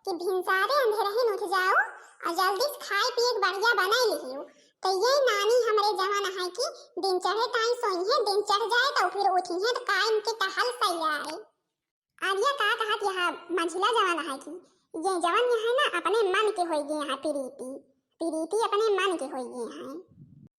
कि भिनसारे अंधेरे ही उठ जाओ और जल्दी से खाए पिए बढ़िया बनाई लिहियो। तो ये नानी हमरे जवान है कि दिन चढ़े ताई सोई है, दिन चढ़ जाए तो फिर उठी है तो कायम के टहल सही आए। आलिया का कहत यह मंझिला जवान है कि ये जवान है ना अपने मन के होई गए हैं, प्रीति प्रीति अपने मन के होई गए हैं।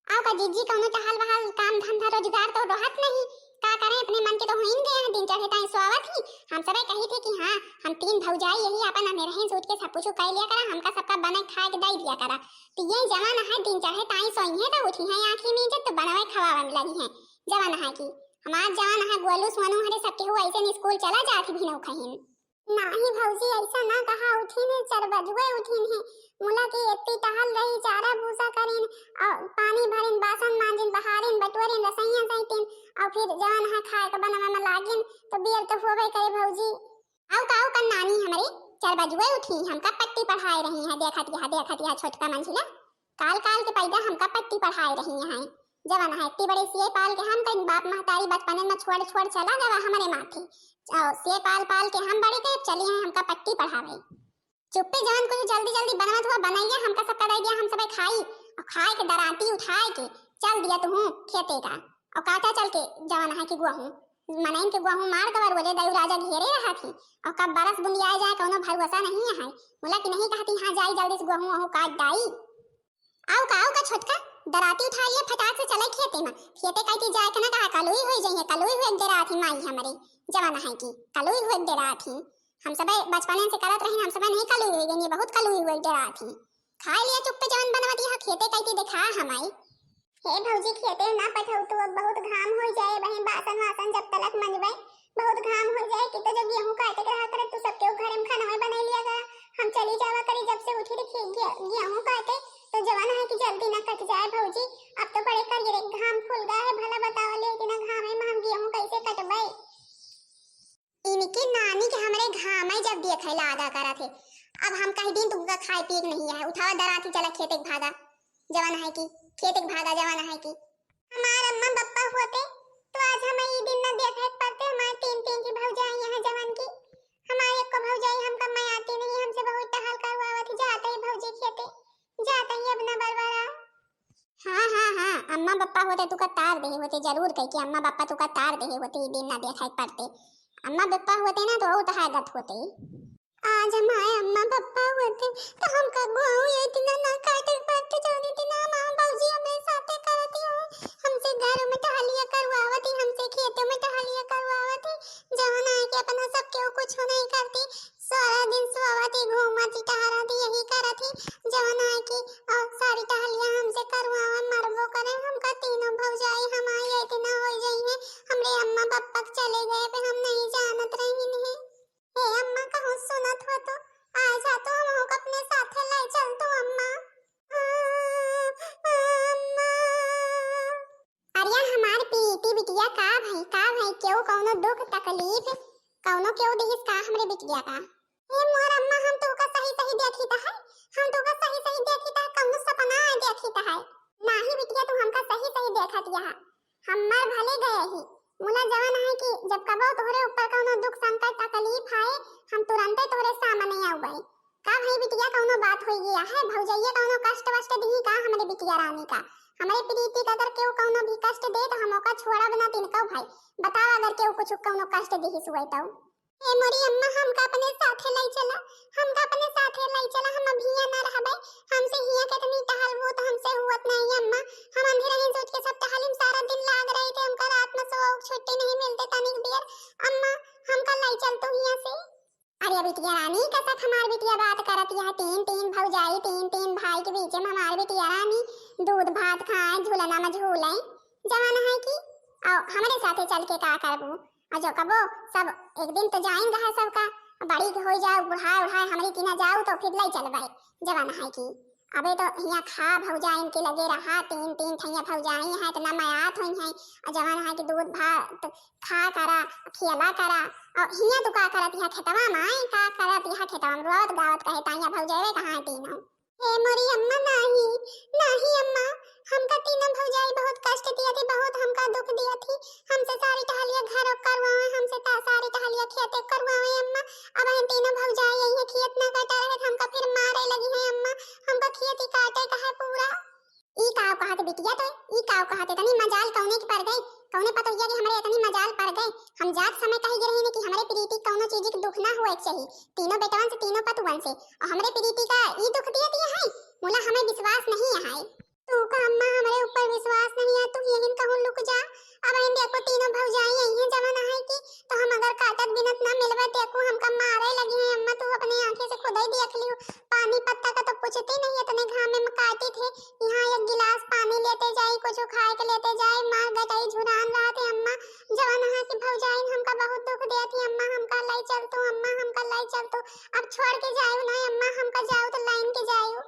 आओ का जीजी कौनो टहल बहल काम धंधा रोजगार तो रहत नहीं, का करें अपने मन के तो होइन गए हैं। दिन चढ़े ताई स्वागत ही हम सबे कही थे कि हाँ हम तीन भौजाई यही अपन अंधेरे सोच के सब कुछ कर लिया करा, हमका सबका बना खा के दे दिया करा। तो ये जवान है दिन चढ़े ताई सोई है तो उठी है आंखी में जब तो बनवे खवावे में लगी है। जवान है कि हमार जवान है गोलू सोनू हरे सबके हो ऐसे स्कूल चला जात भी न खहिन। नाही भौजी ऐसा ना कहा, उठी ने 4 बजे उठी ने मुला के इतनी टहल रही, चारा भूसा करीन और पानी भरिन, बासन मांजिन, बहारिन, बटोरिन, रसैया सहितिन और फिर जवान है खाए के बनवा में लागिन तो बियर तो होबे करे भौजी। आओ का नानी हमरे 4 बजे उठी हमका पट्टी पढ़ाई रही है। देखत यह छोटका मंझिला काल के पैदा हमका पट्टी पढ़ाई रही है। जवान है इतनी बड़ी सीए पाल के हम कहीं बाप महतारी बचपन में छोड़ चला गया हमारे माथे और सीए पाल के हम बड़े के चली हैं हमका पट्टी पढ़ावे। चुप्पे जवान कुछ जल्दी बनवत हुआ बनाइए हमका सब कर दिया, हम सब खाई और खाए के दराती उठाए के चल दिया तू खेते का और काटा चल के जवान है कि गुआहू मनाइन के गुआहू मार कवर बोले दयु राजा घेरे रहा थी और कब बरस बुंदिया जाए कोनो भरोसा नहीं है। बोला कि नहीं कहती हाँ जाई जल्दी से गुआहू काट दाई। आओ का छोटका दराती उठा लिया फटाक से चले खेते में, खेते कहती जाए के ना कहा कलुई हो जाइए, कलुई हुए डेरा थी माई हमारे जवान है कि कलुई हुए डेरा थी। हम सब बचपन से करत रही, हम सब नहीं कलुई हुई गई, बहुत कलुई हुए डेरा थी। खा लिया चुप पे जवान बनवती है खेते कहती देखा हमाई। हे भौजी खेते ना पठाऊ तो अब बहुत घाम हो जाए, बहन बासन वासन जब तलक मंजबे बहुत घाम हो जाए कि तो जब गेहूं काटे रहा करे तो सबके घर में खाना बना लिया गया, हम चली जावा करी जब से उठी थी गेहूं काटे तो जवान है कि जल्दी ना कट जाए भौजी। अब तो बड़े कर घाम फूल गया है, भला बताओ लेकिन घाम में हम गेहूं कैसे कटबे। इनकी नानी के हमरे घाम में जब देखे लागा करा थे, अब हम कहीं दिन तुमका खाए पिए नहीं है, उठावा दराती चला खेते भागा। जवान है कि खेते भागा जवान है कि हमार अम्मा बप्पा होते तो आज हम ये दिन ना देखे पड़ते। हमारे तीन की भौजाई यहाँ जवान की, हमारे एक को भौजाई हम कम आती नहीं, हमसे बहुत टहल करवावत जाते ही भौजी खेते जाते ही अपना बरबरा। हाँ अम्मा बप्पा होते तू का तार दे होते, जरूर कह कि अम्मा बप्पा तू का तार दे होते दिन ना देखाई पड़ते। अम्मा बप्पा होते ना तो बहुत हागत होते। आज हमारे अम्मा बप्पा होते तो हम का गुआऊ ये दिन ना काटे पड़ते जाने दिन मां भौजी हमें साथे करती हो, हमसे घर में टहलिया करवावती, हमसे खेतों में टहलिया करवावती। जवान है कि अपना सब क्यों कुछ नहीं करती, सारा दिन सोवती घूमती टहरती यही करती। जवान है कि और सारी टहलिया हमसे करवावा मरबो करे, हमका तीनों भौजाई हमारी इतना हो गई है, हमरे अम्मा बप्पा चले गए पे हम नहीं जानत रही नहीं। हे अम्मा कहूं सुनत हो तो आ जा तो हम अपने साथ ले चल तो अम्मा। अम्मा अरे हमार पीटी बिटिया का भाई क्यों कौनो दुख तकलीफ कौनो क्यों दिस का हमरे बिटिया का। हे मोर अम्मा हम तो का सही देखी ता है, हम तो का सही देखी ता कौनो सपना देखी ता है। नाही बिटिया तू हमका सही देखत या हमर भले गए ही मुला जवान है कि जब कबो तोहरे ऊपर कौनो दुख संकट तकलीफ आए हम तुरंत तोहरे सामने आउबे। का भाई बिटिया कौनो बात होई गया है, भौजाइया कौनो कष्ट वष्ट दी का हमरे बिटिया रानी का, हमरे प्रीति का अगर केहू कौनो भी कष्ट दे तो हम ओका छोड़ब ना तिनका भाई। बताओ अगर केहू कुछ कौनो कष्ट दी सुई तो ए मोरी अम्मा हमका अपने साथे ले चला, हमका अपने साथे ले चला, हम अभी ना रहबे, हमसे हिया कितनी टहलबो तो हमसे हुत नहीं अम्मा। हम अंधेरा ही सोच के सब टहलिम सारा दिन लाग रहे थे, हमका रात में सो छुट्टी नहीं मिलते तनिक देर। अम्मा हमका ले चल तो हिया से। अरे बिटिया रानी कैसा हमार बिटिया बात करत है, तीन भौजाई तीन भाई के बीच में हमार बिटिया रानी दूध भात खाए झूलना में झूले। जवान है कि आओ हमारे साथे चल के का करबू और जो कबो सब एक दिन तो जाएंगे है सबका बड़ी हो जाओ बुढ़ाए हमारी किना जाओ तो फिर लाई चल भाई। जवान है कि अबे तो हिया खा भौजाई इनके लगे रहा तीन ठैया भौजाई है तो ना मायात हुई है और जवान है कि दूध भात खा करा खिला करा और हिया तो का करत है खेतवा में का करत है खेतवा में रोत गावत कहे ताइया भौजाई कहां तीनों। हे मोरी अम्मा नहीं अम्मा हमका तीनों भौजाई बहुत कष्ट दिया थी, बहुत हमका दुख दिया थी। हमसे सारी टहलिया घर करवावे, हमसे सारी टहलिया खेते करवावे अम्मा। अब हम तीनों भौजाई यही खेत ना काटा रहे, हमका फिर मारे लगी है अम्मा। हमका खेती काटे का है पूरा। ई काव कहत बिटिया, तो ई काव कहत तनी मजाल कौने की पड़ गई, कौने पता हिया कि हमरे इतनी मजाल पड़ गई। हम जात समय कही गे रही कि हमरे प्रीति कौनो चीज के दुख ना होए चाहिए, तीनों बेटवन से तीनों पतुवन से, और हमरे प्रीति का ई दुख दिया है। मोला हमें विश्वास नहीं है। तू का अम्मा हमरे ऊपर विश्वास नहीं है, तू यही कहूं लुक जा। अब हम देखो तीनों भौजाई यही जमाना है कि तो हम अगर काटत बिनत ना मिलवे देखो हमका मारे लगी है अम्मा। तू अपने आंखें से खुद ही देख लियो, पानी पत्ता का तो पूछते नहीं, इतने घाम में काटे थे। यहाँ एक गिलास पानी लेते जाई, कुछ खाए के लेते जाए, मार गटाई झुरान रहा थे अम्मा। जवान है कि भौजाई हमका बहुत दुख दे थी अम्मा। हमका लाई चल तो अम्मा, हमका लाई चल तो। अब छोड़ के जाओ ना अम्मा, हमका जाओ तो लाइन के जाओ।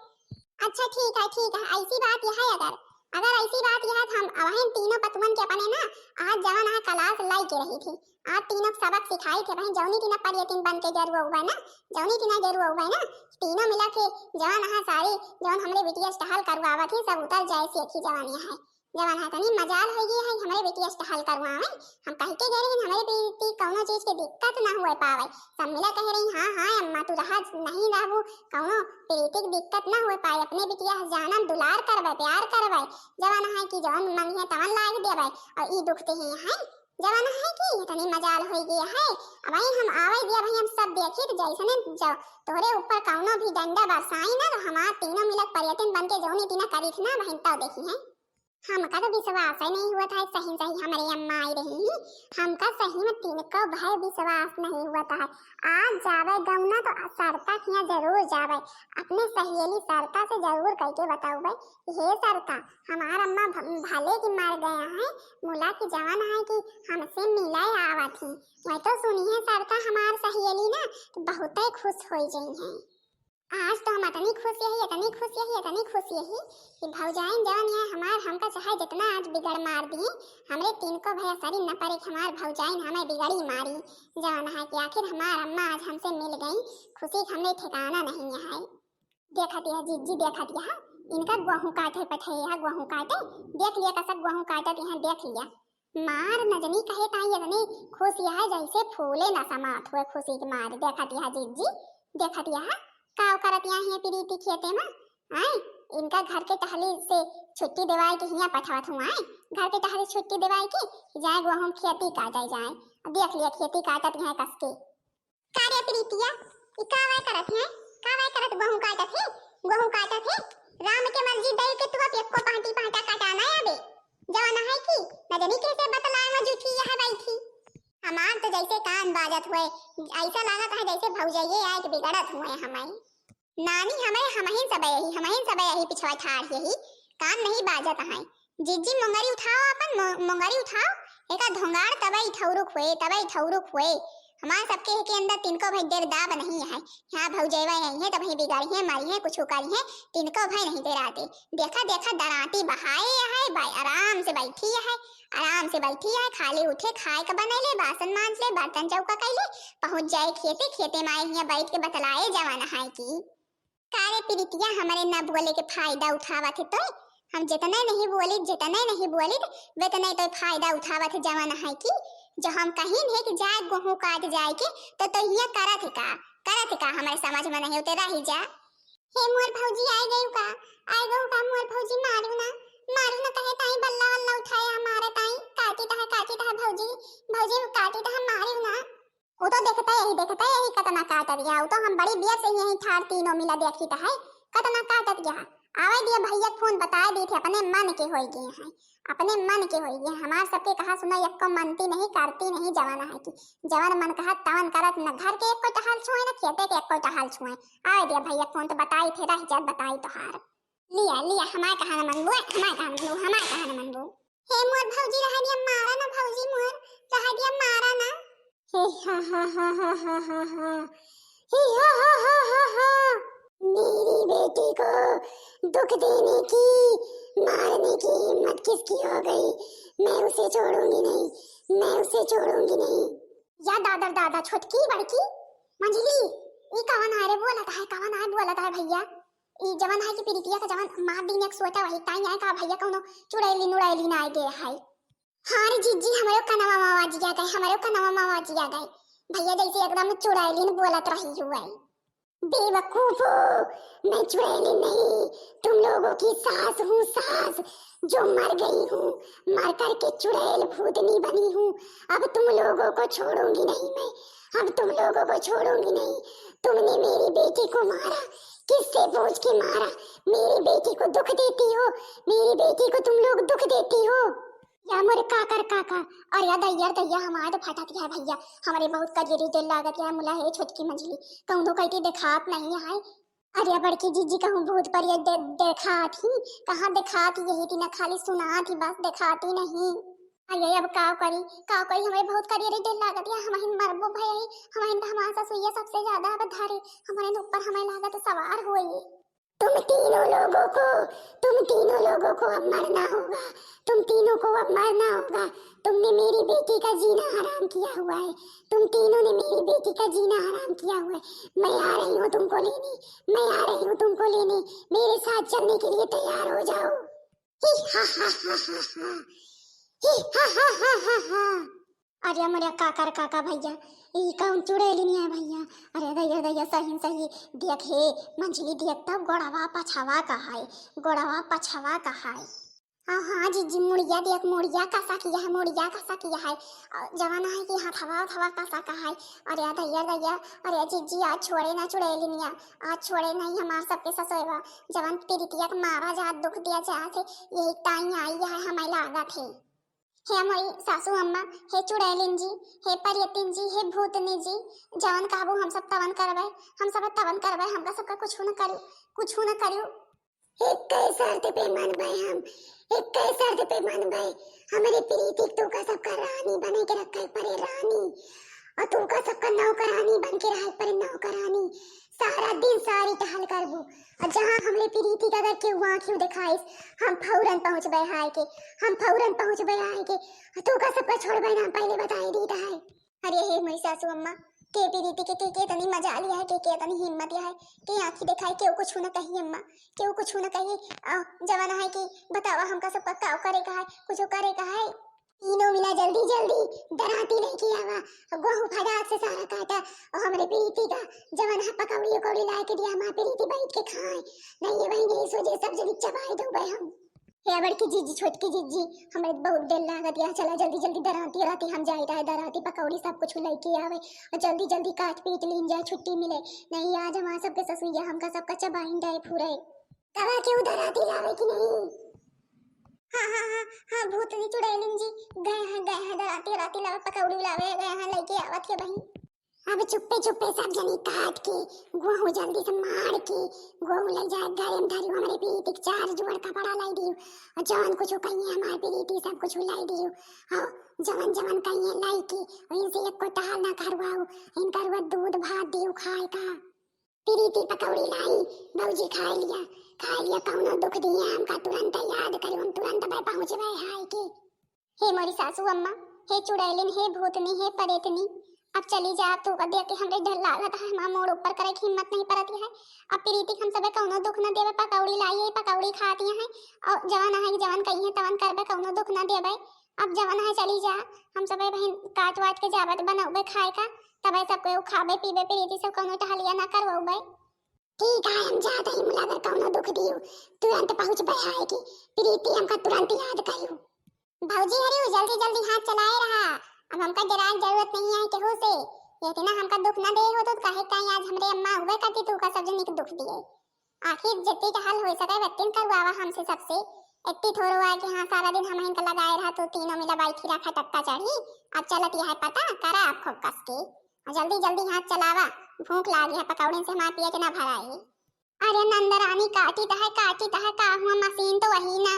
अच्छा ठीक है ठीक है, ऐसी बात यह है। अगर ऐसी बात यह है हम अब तीनों पतवन के अपने ना आज जवान है क्लास लाई के रही थी। आज तीनों सबक सिखाई थे भाई, जौनी तीना परियतिन बन के जरूर हुआ ना, जौनी तीना जरूर हुआ ना। तीनों मिला के जवान है सारी जौन हमरे बिटिया टहल करवावा थी सब उतर जाए से एक ही जवान है। जवान है तनी मजाल हो गई है हमरे बिटिया टहल करवावे। हम कह के गए रही हमरे बेटी कौनो चीज के दिक्कत ना हुए पावे। सब मिला कह रही हां हां अम्मा तू रहा नहीं रहू, कौनो प्रीति की दिक्कत ना हुए पाए। अपने बिटिया जानम दुलार करवे, प्यार करवे। जवान है कि जौन मन है तवन लाग देवे, और ई दुखते हैं जवान है कि इतनी मजाल हो गई है। अब हम आवे दिया भाई, हम सब देखी तो जैसने जाओ तोरे ऊपर कौनो भी डंडा बरसाई ना, तो हमार तीनों मिलक पर्यटन बन के जौनी तीना करी थी ना वहीं तो देखी है। हमका तो विश्वास ही नहीं हुआ था सही सही हमारे अम्मा आई रही। हमका सही में तिनको भाई विश्वास नहीं हुआ था। आज जावे गौना तो सरता किया जरूर जावे, अपने सहेली सरता से जरूर कह के बताऊ भाई हे सरता हमार अम्मा भले की मर गया है, मुला की जवान है कि हमसे मिलाए आवा थी। मैं तो सुनी है सरता हमार सहेली ना तो बहुत ही खुश हो गई है। आज तो हम इतनी खुश यही इतनी खुश यही इतनी खुश यही कि भौजाइन जवान है हमार हमका चाहे जितना आज बिगड़ मार दिए, हमरे तीन को भैया सरी न पड़े कि हमार भौजाइन हमें बिगड़ी मारी। जवान है कि आखिर हमार अम्मा आज हमसे मिल गई, खुशी हमने ठिकाना नहीं है। देखा दिया जीजी देखा दिया इनका गेहूं काटे पठैया गेहूं काटे देख लिया कसक गेहूं काटत यहाँ देख लिया। मार नजनी कहे ताई इतनी खुश यह जैसे फूले न समात हुए खुशी के मार। देखा दिया जीजी देखा दिया काव करत यहाँ है प्रीति खेते में आए इनका घर के टहली से छुट्टी दिवाई के हिया पठावत हुआ है। घर के टहली छुट्टी दिवाई की जाए गेहूं खेती काटे जाए, देख लिया खेती काटत है कस के। कार्य प्रीतिया ई कावे करत है कावे करत गेहूं काटत है राम के मर्जी दई के तू अब एको पांटी पांटा काटाना आबे। जवाना है कि नजनी कैसे बतलाए में जुठी है बैठी। हमार तो जैसे कान बाजत हुए ऐसा लागत है जैसे भौजाइए आए के बिगड़त हुए हमें। नानी हमें सब यही पिछवा ठाड़ यही कान नहीं बाजत है। जीजी मंगरी उठाओ अपन मंगरी उठाओ एका धोंगाड़ तबई ठौरुक हुए हमार सबके के अंदर तिनको भाई देर दाब नहीं है। यहाँ भौजैवा यही है तो भाई बिगाड़ी है मारी है कुछ करी है तिनको भाई नहीं देराते। देखा दराती बहाए है भाई आराम से बैठी है खाली उठे खाए का बनैले बासन मांज ले बर्तन चौका कैले पहुंच जाए खेते में यहाँ बैठ के बतलाए जवाना है की कारे प्रीतिया हमारे न बोले के फायदा उठावा थे। तो हम जितना नहीं बोली वेतना तो फायदा उठावा थे जवाना है की जो हम कहीं है कि जाए गेहूं काट जाए के तो ये करत का हमारे समझ में नहीं उतरा ही जा। हे मोर भौजी आई गई का मोर भौजी मारू ना कहे ताई बल्ला वल्ला उठाए हमारे ताई काटी ता भौजी काटी ता हम मारू ना। वो तो देखता यही कतना काट दिया। वो तो हम बड़ी बियर से यही ठाड़ तीनों मिला देखी ता है कतना काट दिया। आवे दिया भैया फोन बताए दी थे अपने मन के होई गए हैं हमार सबके कहा सुना यक्को मनती नहीं करती नहीं जवाना है कि जवान मन कहा तवन करत न घर के एको टहल छुए न खेते के एको टहल छुए। आवे दिया भैया फोन तो बताई थे रह जा बताई तो हार लिया हमार कहा न मनबू हे मोर भौजी रह दिया मारा ना भौजी मोर रह दिया मारा ना हे हा मेरी बेटी को दुख देने की मारने की हिम्मत किसकी हो गई। मैं उसे छोड़ूंगी नहीं। या दादा छोटकी बड़की मंजली ये कौन है रे बोला था भैया ई जवन है कि प्रीतिया का जवन मार दिन एक सोटा वही ताई आए का भैया कौनो चुड़ैली नुड़ैली ना आ गए है। हाँ रे जीजी हमारे का नवा मामा जी आ गए, हमारे का नवा मामा जी आ गए। भैया जैसे एकदम चुड़ैली न बोलत रही हुआ है। बेवकूफो, मैं चुड़ैली नहीं, तुम लोगों की सास हूँ, सास जो मर गई हूँ, मर कर के चुड़ैल भूतनी बनी हूँ। अब तुम लोगों को छोड़ूंगी नहीं मैं, अब तुम लोगों को छोड़ूंगी नहीं। तुमने मेरी बेटी को मारा, किससे पूछ के मारा? मेरी बेटी को दुख देती हो, मेरी बेटी को तुम लोग दुख देती हो। या मोरे काकर काका और या दैया हमारे तो फटा दिया भैया, हमारे बहुत कजरी दिल लागत है मुला है छोटकी मछली कहूँ कहती देखात नहीं है। अरे बड़की जीजी कहूँ भूत पर ये देखा थी, कहाँ देखा थी, यही थी ना खाली सुना थी बस देखाती नहीं। अरे अब काव करी हमारे बहुत कजरी दिल लागत है, हमारे मरबो भाई हमारे हमारा ससुइया सबसे ज्यादा अब धारे हमारे ऊपर हमारे लागत सवार हुई। तुम तीनों लोगों को अब मरना होगा, तुम तीनों को अब मरना होगा। तुमने मेरी बेटी का जीना हराम किया हुआ है, तुम तीनों ने मेरी बेटी का जीना हराम किया हुआ है। मैं आ रही हूँ तुमको लेने, मैं आ रही हूँ तुमको लेने, मेरे साथ चलने के लिए तैयार हो जाओ। ही हा हा हा हा हा, ही हा हा हा हा हा। अरे मेरा काका भैया ई कौन चुड़ैली नहीं है भैया? अरे दैया सही देख हे मंझली देख तब गोड़वा पछावा कहा है, गोड़वा पछावा कहा है। हाँ जीजी मुड़िया देख, मुड़िया कैसा किया है, मुड़िया कैसा किया है, जवाना है कि हथवा हथवा कैसा कहा है। अरे दैया अरे जीजी आज छोड़े ना चुड़ैली नहीं, आज छोड़े नहीं हमार सबके ससुरवा जवान प्रीतिया का मारा जा दुख दिया चाहते यही टाइम आई है हमें लागत है। हे हमारी सासू अम्मा, हे चुड़ैलिन जी, हे परियतिन जी, हे भूतनी जी, जवन कहबो हम सब तवन करबै, हम सब तवन करबै, हमका सबका कुछ न करू। एक शर्त पे मनबै हम, एक शर्त पे मनबै, हमारे प्रीति तू का सबका रानी बने के रखे परे रानी, और तू का सबका नौकरानी बन के रहे परे नौकरानी। सारा दिन सारी टहल करबू, और जहाँ हमरे प्रीति का अगर क्यों वहाँ क्यों दिखाइस हम फौरन पहुँचबे हाय के, हम फौरन पहुँचबे आए के, तू का सबका छोड़बे ना पहले बताई दी है। अरे हे मेरी सासू अम्मा के प्रीति के तनी मजा लिया है, के तनी हिम्मत है के आंखी दिखाई के कुछ न कही अम्मा, के कुछ न कही। जवाना है कि बतावा हमका सबका काव करे का है, कुछ करे का है। तीनों मिला जल्दी डराती नहीं किया वा गोहू फटाक से सारा काटा, और हमरे प्रीति का जवन है पकौड़ी ला के दिया हमारी प्रीति बैठ के खाए, नहीं ये वही नहीं सोचे सब जल्दी चबाई दो भाई हम। हे बड़की जीजी छोटकी जीजी हमें बहुत दिल लागत या चला जल्दी दराती हम जाए रहे दराती पकौड़ी सब कुछ लेके आवे और जल्दी काट पीट लीन जाए छुट्टी मिले, नहीं आज हमारे सबके ससुइया हमका सबका चबाइन जाए पूरे कवा के उधर आती लावे कि नहीं। हाँ भूतनी चुड़ैलिन जी गए हैं दराती लावे पकौड़ी लावे गए हैं लेके आवत के बहन। अब चुप्पे सब जनी काट के गोहू जल्दी से मार के गोहू ले जाए घर में धरी हमारे प्रीति के 4 जोड़ कपड़ा लाई दियो, और जवन कुछ कहिए हमारे प्रीति सब कुछ लाई दियो, और जवन कहिए लाई के और इनसे एक को टहल ना करवाओ, इनका रुआ दूध भात दियो खाए का। प्रीति पकौड़ी लाई भौजी खा लिया कौनो दुख दिए हमका तुरंत याद करो, हम तुरंत पहुँचबे हाय के। हे मोरी सासू अम्मा, हे चुड़ैलिन, हे भूतनी, हे परेतनी, अब चली जा तू का देख के हमरे डर लागत है, हमार मोड़ ऊपर करे की हिम्मत नहीं पड़ती है। अब प्रीति हम सबे कौनो दुख न देवे, पकौड़ी लाई है पकौड़ी खाती है, और जवान है जवान कही है तवन करबे कौनो दुख न देवे। अब जवान है चली जा, हम सबे बहन काट वाट के जावत बनाऊबे खाए का, तबे सब कोई खाबे पीबे प्रीति सब कौनो टहलिया ना करवाऊबे। ठीक है हम जाते ही मुलागर कौनो दुख दियो तुरंत पहुँचबे हाय की, प्रीति हमका तुरंत याद करियो। भौजी हरी जल्दी हाथ चलाए रहा, अब हमका जरा जरूरत नहीं है केहू से, ये ना हमका दुख ना दे हो तो कहे कहीं आज हमरे अम्मा हुए करती तू का सब जन के दुख दिए। आखिर जितनी टहल हो सके व्यक्ति करवावा हमसे सबसे, इतनी थोड़ो है कि हाँ सारा दिन हम इनका लगाए रहा तो तीनों मिला बैठी रखा टक्का चढ़ी, अब चलत यह है पता करा आप खूब कस के, और जल्दी हाथ चलावा भूख लागी है पकौड़े से हमारे पिए के ना भराई। अरे नंदरानी काटी तह का हुआ मशीन तो वही ना।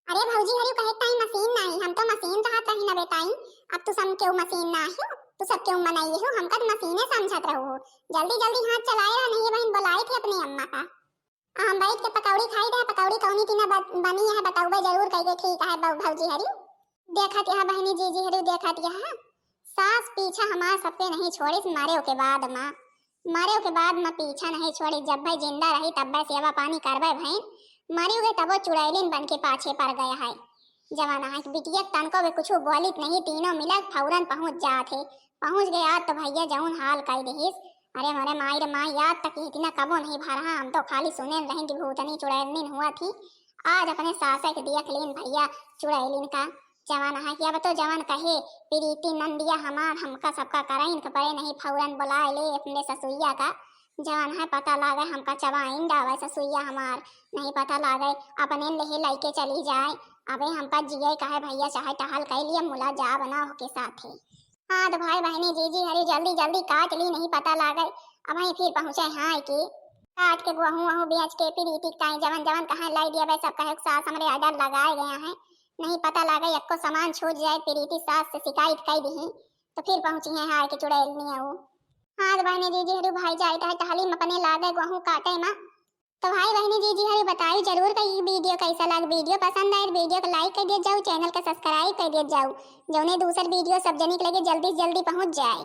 अरे भौजी हरी कहे ताई मशीन नहीं, हम तो मशीन चाहत रही ना बेटाई, अब तो सब क्यों मशीन ना हो, तो सब क्यों मनाई हो, हमका तो मशीने समझत रहो। जल्दी हाथ चलाए रहा, नहीं बहन बुलाई थी अपनी अम्मा का। हम बैठ के पकौड़ी खाई रहे, पकौड़ी कौनी तीना बनी है बताऊबे जरूर कह ठीक है भौजी हरी। देखत यह बहनी जीजी हरी देखत यह सास पीछा हमार सब पे नहीं छोड़िस मारे के बाद माँ, मरे के बाद मैं पीछा नहीं छोड़ी, जब भाई जिंदा रही तब भाई सेवा पानी करबे भाई। मरी गए तब वो चुड़ैलिन बन के पाछे पड़ गया है। जवाना है बिटिया तनको भी कुछ बोलित नहीं, तीनों मिला फौरन पहुंच जाते। पहुंच गया तो भैया जौन हाल कह देहिस। अरे मरे माई रे माई, याद तक इतना कबो नहीं भरा, हम तो खाली सुने रहे कि भूतनी चुड़ैलिन हुआ थी। आज अपने सासा के देख लेन भैया चुड़ैलिन का। जवान है कि अब तो जवान कहे प्रीति नंदिया हमार हमका सबका कराइन के पड़े नहीं, फौरन बुला ले अपने ससुइया का। जवान है पता लागे हमका चबाइन डावे ससुइया हमार, नहीं पता लागे अपने लेहे लइके चली जाए। अबे हमका जिये कहे भैया चाहे टहल कह लिया मुला जा बना के साथ ही। हाँ तो भाई बहनी जीजी हरी जल्दी जल्दी काट ली, नहीं पता लागे अब वहीं फिर पहुंचे हाँ की काट के गुहूं वहूं बेच के प्रीति कहीं जवन जवन कहाँ लाई दिया भाई सब कहे सास हमारे आर्डर लगाए गए हैं। नहीं पता लगा यक्को सामान छूट जाए प्रीति सास से शिकायत कर दी तो फिर पहुंची है हाय के चुड़ैलनी वो। हाँ तो बहनी जीजी हरी भाई जाए तो टहली में अपने लागे गेहूं काटे माँ। तो भाई बहनी जीजी हरी बताइए जरूर कि वीडियो कैसा लगा। वीडियो पसंद आए वीडियो को लाइक कर दिया जाओ, चैनल का सब्सक्राइब कर दिया जाओ, जो दूसर वीडियो सब जने के लगे जल्दी से जल्दी पहुंच जाए।